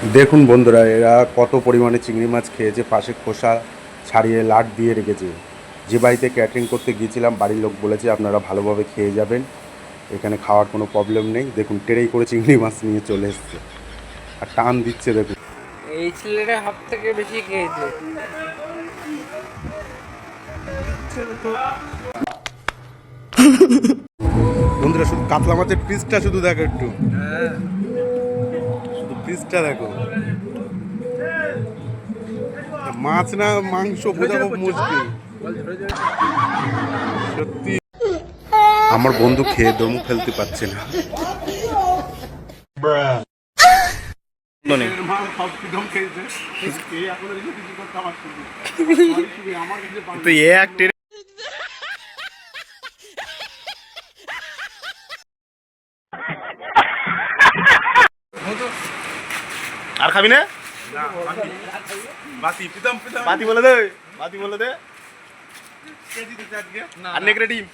দেখুন বন্ধুরা, এরা কত পরিমাণে চিংড়ি মাছ খেয়েছে, পাশে খোসা ছাড়িয়ে লাট দিয়ে রেখেছে। যে বাড়িতে ক্যাটারিং করতে গিয়েছিলাম, বাড়ির লোক বলেছে আপনারা ভালোভাবে খেয়ে যাবেন, এখানে খাওয়ার কোনো প্রবলেম নেই। দেখুন ট্রেই করে চিংড়ি মাছ নিয়ে চলে এসছে আর টান দিচ্ছে। দেখুন এই ছেলেটা হাফ থেকে বেশি খেয়েছে। বন্ধুরা শুধু কাতলা মাছের পিসটা শুধু দেখো, একটু শুধু পিসটা দেখো। মাছ না মাংস বোঝা খুব মুশকিল সত্যি। আমার বন্ধু খেয়ে দম ফেলতে পারছে না। আর খাবি না? বাতি বলে দে, বাতি বলে দে। আর নেকড়ে ডিম।